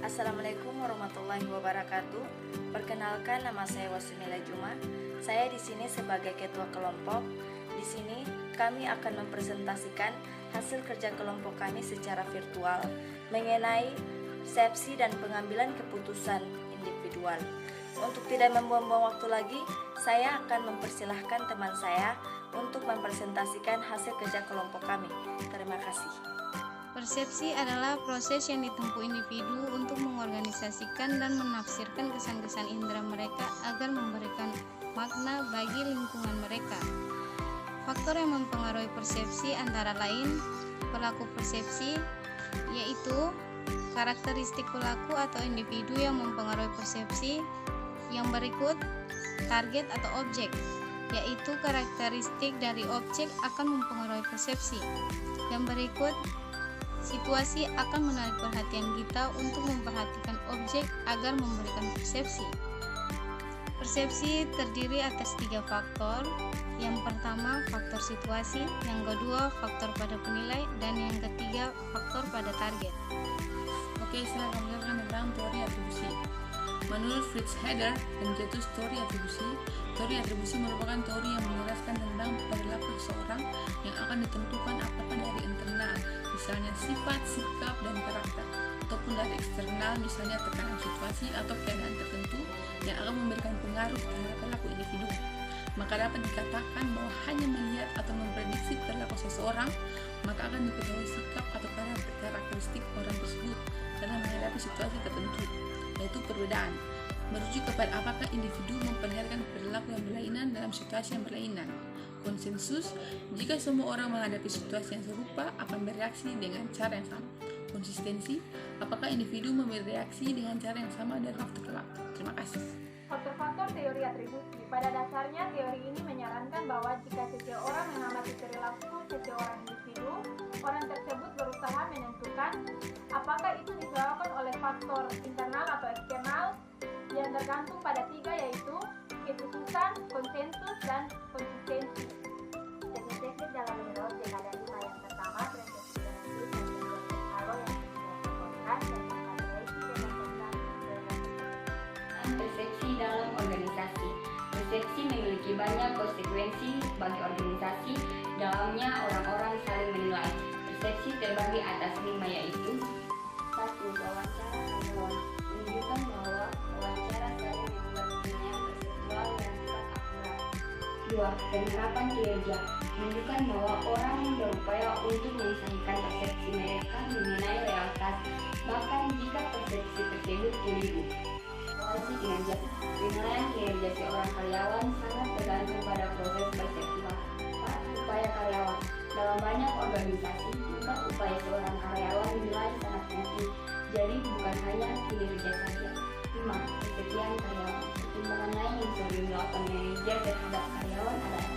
Assalamualaikum warahmatullahi wabarakatuh. Perkenalkan, nama saya Wasmila Juma. Saya di sini sebagai ketua kelompok. Di sini kami akan mempresentasikan hasil kerja kelompok kami secara virtual mengenai persepsi dan pengambilan keputusan individual. Untuk tidak membuang-buang waktu lagi, saya akan mempersilahkan teman saya untuk mempresentasikan hasil kerja kelompok kami. Terima kasih. Persepsi adalah proses yang ditempuh individu untuk mengorganisasikan dan menafsirkan kesan-kesan indera mereka agar memberikan makna bagi lingkungan mereka. Faktor yang mempengaruhi persepsi antara lain pelaku persepsi, yaitu karakteristik pelaku atau individu yang mempengaruhi persepsi. Yang berikut, target atau objek, yaitu karakteristik dari objek akan mempengaruhi persepsi. Yang berikut, situasi akan menarik perhatian kita untuk memperhatikan objek agar memberikan persepsi. Persepsi terdiri atas 3 faktor. Yang pertama, faktor situasi. Yang kedua, faktor pada penilai. Dan yang ketiga, faktor pada target. Oke, saya akan menjelaskan tentang teori atribusi. Menurut Fritz Heider, pencetus teori atribusi merupakan teori yang menjelaskan tentang perilaku seseorang yang akan ditentukan apakah dari internal, misalnya sifat, sikap, dan karakter, ataupun dari eksternal, misalnya tekanan situasi atau keadaan tertentu yang akan memberikan pengaruh terhadap perilaku individu. Maka dapat dikatakan bahwa hanya melihat atau memprediksi perilaku seseorang, maka akan diketahui sikap atau karakteristik orang tersebut dalam menghadapi situasi tertentu, yaitu perbedaan, merujuk kepada apakah individu memperlihatkan perilaku yang berlainan dalam situasi yang berlainan. Konsensus, jika semua orang menghadapi situasi yang serupa akan bereaksi dengan cara yang sama. Konsistensi, apakah individu memberi reaksi dengan cara yang sama dari waktu ke waktu. Terima kasih. Faktor-faktor teori atribusi. Pada dasarnya teori ini menyarankan bahwa jika seseorang mengamati perilaku seseorang individu, orang tersebut berusaha menentukan apakah itu disebabkan oleh faktor internal atau eksternal yang tergantung pada 3, yaitu keputusan, konsensus, dan konsistensi. Teknik-teknik dalam menilai objek ada 5. Yang pertama, persepsi relatif dan halo yang dilakukan dan memperbaiki dengan tentang persepsi dalam organisasi. Persepsi memiliki banyak konsekuensi bagi organisasi, dalamnya orang-orang saling menilai. Persepsi terbagi atas 5, yaitu 1. Wawancara karyawan, menunjukkan bahwa wawancara saling membuat penilaian perseptual dan sifat akurat. 2. Penerapan kinerja, menunjukkan bahwa orang berupaya untuk menyelesaikan persepsi mereka mengenai realitas, bahkan jika persepsi tersebut keliru. Evaluasi kinerja, penilaian kinerja seorang karyawan sangat tergantung pada proses perseptual. 4. Upaya karyawan, dalam banyak organisasi, tingkat upaya seorang karyawan dinilai sangat penting, jadi bukan hanya kinerja saja. 5. Kesetiaan karyawan, pertimbangan lain yang sering dilakukan manajer terhadap karyawan adalah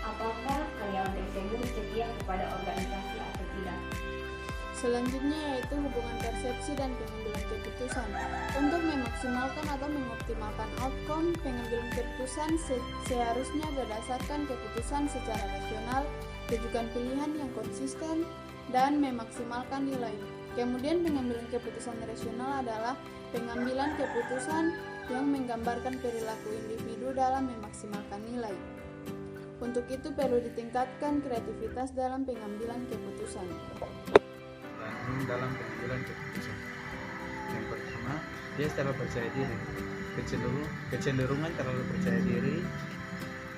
apakah karyawan tersebut setia kepada organisasi atau tidak. Selanjutnya yaitu hubungan persepsi dan pengambilan keputusan. Untuk memaksimalkan atau mengoptimalkan outcome, pengambilan keputusan seharusnya berdasarkan keputusan secara rasional, rujukan pilihan yang konsisten, dan memaksimalkan nilai. Kemudian pengambilan keputusan rasional adalah pengambilan keputusan yang menggambarkan perilaku individu dalam memaksimalkan nilai. Untuk itu perlu ditingkatkan kreativitas dalam pengambilan keputusan. Dalam pengambilan keputusan. Yang pertama, dia terlalu percaya diri, kecenderungan terlalu percaya diri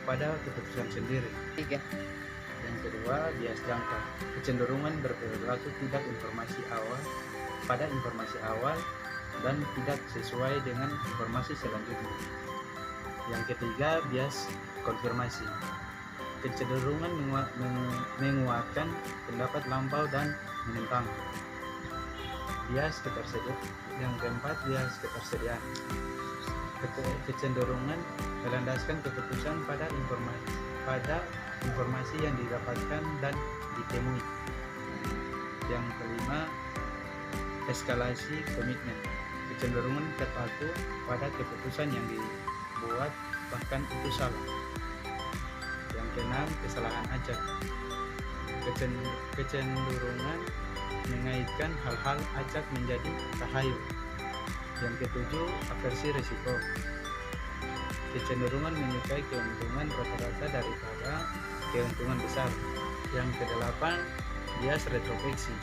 pada keputusan sendiri. 3. Yang kedua, bias jangka, kecenderungan berperilaku tidak pada informasi awal dan tidak sesuai dengan informasi selanjutnya. Yang ketiga, bias konfirmasi, kecenderungan menguatkan pendapat lampau dan menentang. Bias ketersediaan. Yang keempat, bias ketersediaan, kecenderungan melandaskan keputusan pada informasi yang didapatkan dan ditemui. Yang kelima, eskalasi komitmen, kecenderungan terpaku pada keputusan yang dibuat bahkan itu salah. Yang keenam, kesalahan acak, kecenderungan mengaitkan hal-hal acak menjadi tahayul. Yang ketujuh, aversi risiko. Kecenderungan menyukai keuntungan rata-rata daripada keuntungan besar. Yang kedelapan, bias retrospeksi.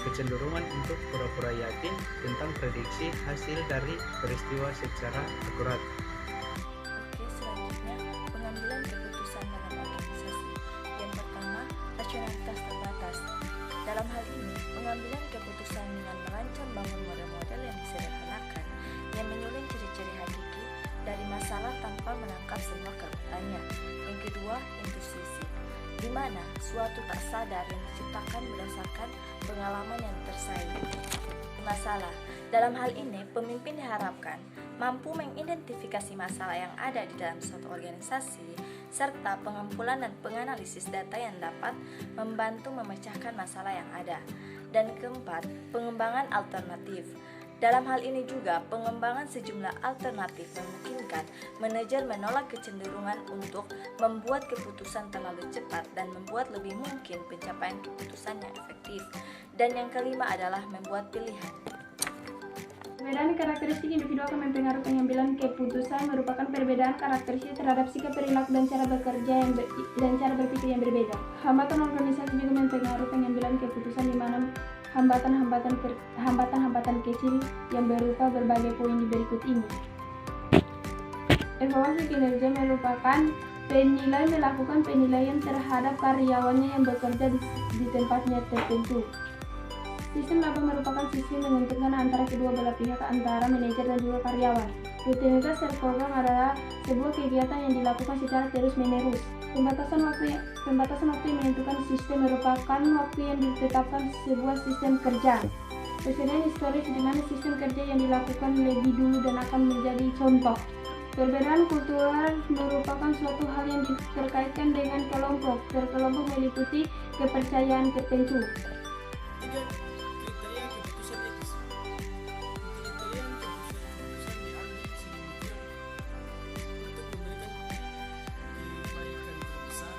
Kecenderungan untuk pura-pura yakin tentang prediksi hasil dari peristiwa secara akurat. Oke, selanjutnya pengambilan keputusan dalam organisasi. Yang pertama, rasionalitas terbatas. Dalam hal ini, pengambilan keputusan dengan merancang bangun model-model yang disederhanakan, yang menyuling ciri-ciri hakiki dari masalah tanpa menangkap semua kerumitannya. Yang kedua, intuisi, di mana suatu tak sadar yang diciptakan berdasarkan pengalaman yang tersaing. Masalah. Dalam hal ini, pemimpin diharapkan mampu mengidentifikasi masalah yang ada di dalam suatu organisasi, serta pengumpulan dan penganalisis data yang dapat membantu memecahkan masalah yang ada. Dan keempat, pengembangan alternatif. Dalam hal ini juga, pengembangan sejumlah alternatif memungkinkan manajer menolak kecenderungan untuk membuat keputusan terlalu cepat dan membuat lebih mungkin pencapaian keputusan yang efektif. Dan yang kelima adalah membuat pilihan. Perbedaan karakteristik individu akan mempengaruhi pengambilan keputusan merupakan perbedaan karakteristik terhadap sikap, perilaku, dan cara bekerja dan cara berpikir yang berbeda. Hambatan organisasi juga mempengaruhi pengambilan keputusan di mana hambatan-hambatan kecil yang berupa berbagai poin di berikut ini. Evaluasi kinerja merupakan melakukan penilaian terhadap karyawannya yang bekerja di tempatnya tertentu. Sistem laba merupakan sistem menguntungkan antara kedua belah pihak, antara manajer dan juga karyawan. Rutinitas terprogram adalah sebuah kegiatan yang dilakukan secara terus-menerus. Pembatasan waktu yang menentukan sistem merupakan waktu yang ditetapkan sebuah sistem kerja. Presiden historis di mana sistem kerja yang dilakukan lebih dulu dan akan menjadi contoh. Perbedaan kultural merupakan suatu hal yang terkaitkan dengan kelompok. Berkelompok meliputi kepercayaan tertentu. Kriteria keputusan etis. Kriteria keputusan diambil sedemikian untuk memberikan kebaikan terbesar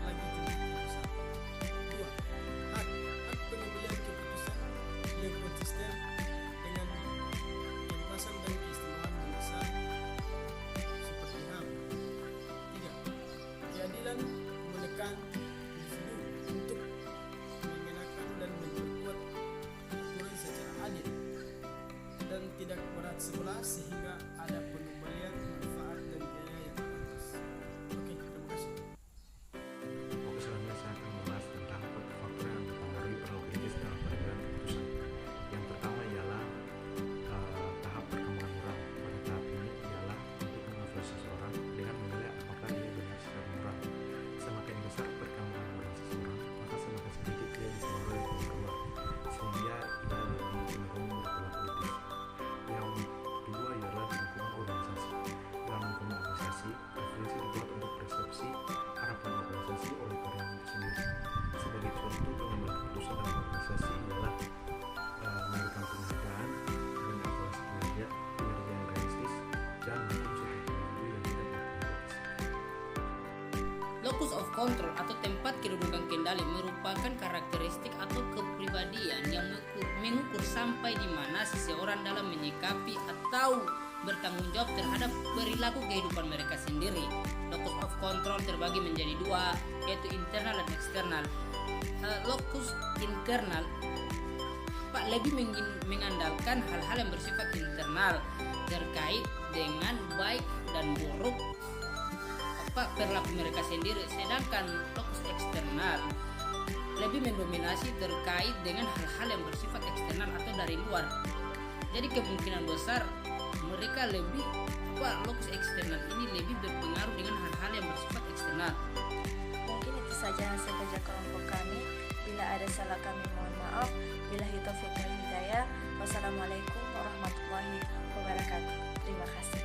lagi jumlah terbesar. 2. Hak pengambilan keputusan yang konsisten dengan kebebasan dan keistimewaan bangsa seperti HAM. 3. Keadilan menekan individu untuk mengenakan dan memperkuat aturan secara adil dan tidak berat sebelah sehingga ada pengembalian manfaat dan biaya yang pantas. Oke, terima kasih. Oke, selanjutnya saya akan membahas tentang faktor yang mempengaruhi perilaku etis dalam pengambilan keputusan. Yang pertama ialah tahap perkembangan orang. Pada tahap ini ialah untuk mengevaluasi seseorang dengan menilai apakah dia benar secara moral. Semakin besar perkembangan moral seseorang, maka semakin sedikit dia dipengaruhi oleh luar, sehingga ia lebih cenderung berperilaku etis. Yang kedua ialah lingkungan organisasi. Dalam lingkungan organisasi, referensi dibuat untuk persepsi harapan organisasi oleh karyawan itu sendiri. Sebagai contoh, pengambil keputusan dalam organisasi ialah memberikan penghargaan, mengevaluasi kinerja yang realistis, dan mungkin suatu pengambil yang tidak berpolitis. Locus of control atau tempat kedudukan kendali merupakan karakteristik atau kepribadian yang mengukur sampai di mana seseorang dalam menyikapi atau bertanggung jawab terhadap perilaku kehidupan mereka sendiri. Locus of control terbagi menjadi dua, yaitu internal dan eksternal. Locus internal lebih mengandalkan hal-hal yang bersifat internal terkait dengan baik dan buruk perilaku mereka sendiri, sedangkan locus eksternal lebih mendominasi terkait dengan hal-hal yang bersifat eksternal atau dari luar. Jadi kemungkinan besar mereka lebih locus eksternal ini lebih berpengaruh dengan hal-hal yang bersifat eksternal. Mungkin itu saja hasil kerja kelompok kami. Bila ada salah kami mohon maaf. Billahi taufiq wal hidayah. Wassalamualaikum warahmatullahi wabarakatuh. Terima kasih.